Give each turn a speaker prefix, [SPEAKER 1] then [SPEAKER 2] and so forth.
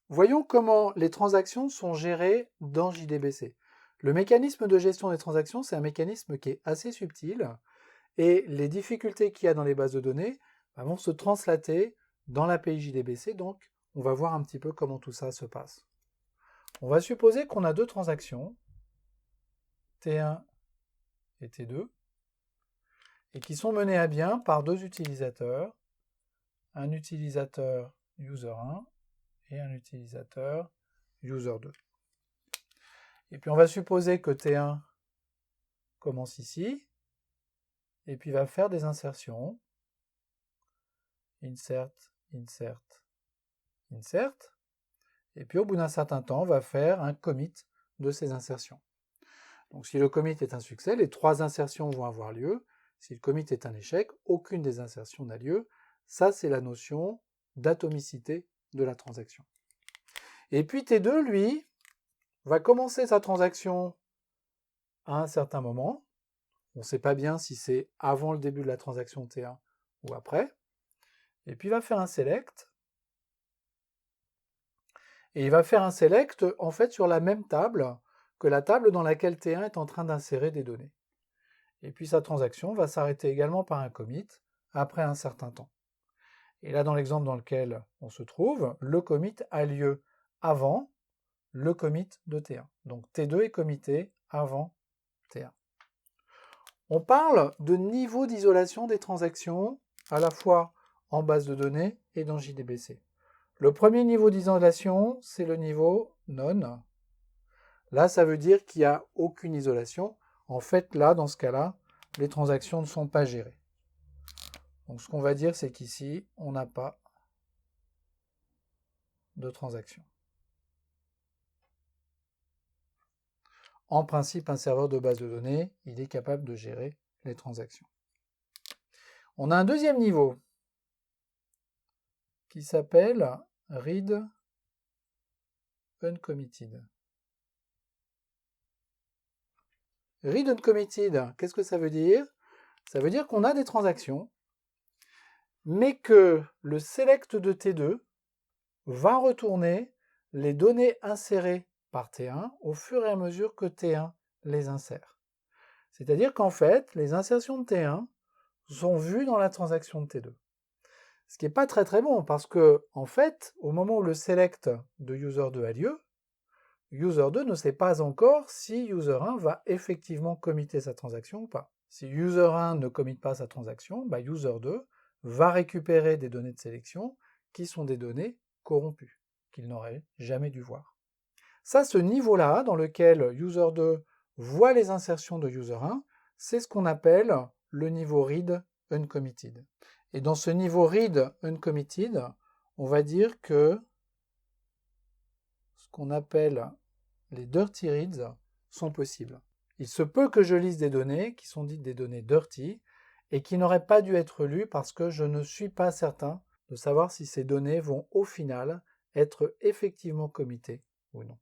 [SPEAKER 1] Voyons comment les transactions sont gérées dans JDBC. Le mécanisme de gestion des transactions, c'est un mécanisme qui est assez subtil et les difficultés qu'il y a dans les bases de données vont se translater dans l'API JDBC, donc on va voir un petit peu comment tout ça se passe. On va supposer qu'on a deux transactions, T1 et T2, et qui sont menées à bien par deux utilisateurs, un utilisateur user1 et un utilisateur user2. Et puis on va supposer que T1 commence ici, et puis va faire des insertions, insert, insert, insert, et puis au bout d'un certain temps, on va faire un commit de ces insertions. Donc si le commit est un succès, les trois insertions vont avoir lieu. Si le commit est un échec, aucune des insertions n'a lieu. Ça, c'est la notion d'atomicité de la transaction. Et puis T2, lui, va commencer sa transaction à un certain moment. On ne sait pas bien si c'est avant le début de la transaction T1 ou après. Et puis il va faire un select. Et il va faire un select en fait sur la même table que la table dans laquelle T1 est en train d'insérer des données. Et puis sa transaction va s'arrêter également par un commit après un certain temps. Et là, dans l'exemple dans lequel on se trouve, le commit a lieu avant le commit de T1. Donc T2 est commité avant T1. On parle de niveau d'isolation des transactions à la fois en base de données et dans JDBC. Le premier niveau d'isolation, c'est le niveau none. Là, ça veut dire qu'il n'y a aucune isolation. En fait, là, dans ce cas-là, les transactions ne sont pas gérées. Donc ce qu'on va dire, c'est qu'ici, on n'a pas de transaction. En principe, un serveur de base de données, il est capable de gérer les transactions. On a un deuxième niveau qui s'appelle read uncommitted. Read uncommitted, qu'est-ce que ça veut dire? Ça veut dire qu'on a des transactions, mais que le select de T2 va retourner les données insérées par T1 au fur et à mesure que T1 les insère. C'est-à-dire qu'en fait, les insertions de T1 sont vues dans la transaction de T2. Ce qui n'est pas très très bon, parce que, en fait, au moment où le select de user2 a lieu, user2 ne sait pas encore si user1 va effectivement committer sa transaction ou pas. Si user1 ne commit pas sa transaction, user2 va récupérer des données de sélection qui sont des données corrompues, qu'il n'aurait jamais dû voir. Ça, ce niveau-là, dans lequel user2 voit les insertions de user1, c'est ce qu'on appelle le niveau read uncommitted. Et dans ce niveau read uncommitted, on va dire que ce qu'on appelle les dirty reads sont possibles. Il se peut que je lise des données qui sont dites des données dirty et qui n'auraient pas dû être lues parce que je ne suis pas certain de savoir si ces données vont au final être effectivement committées ou non.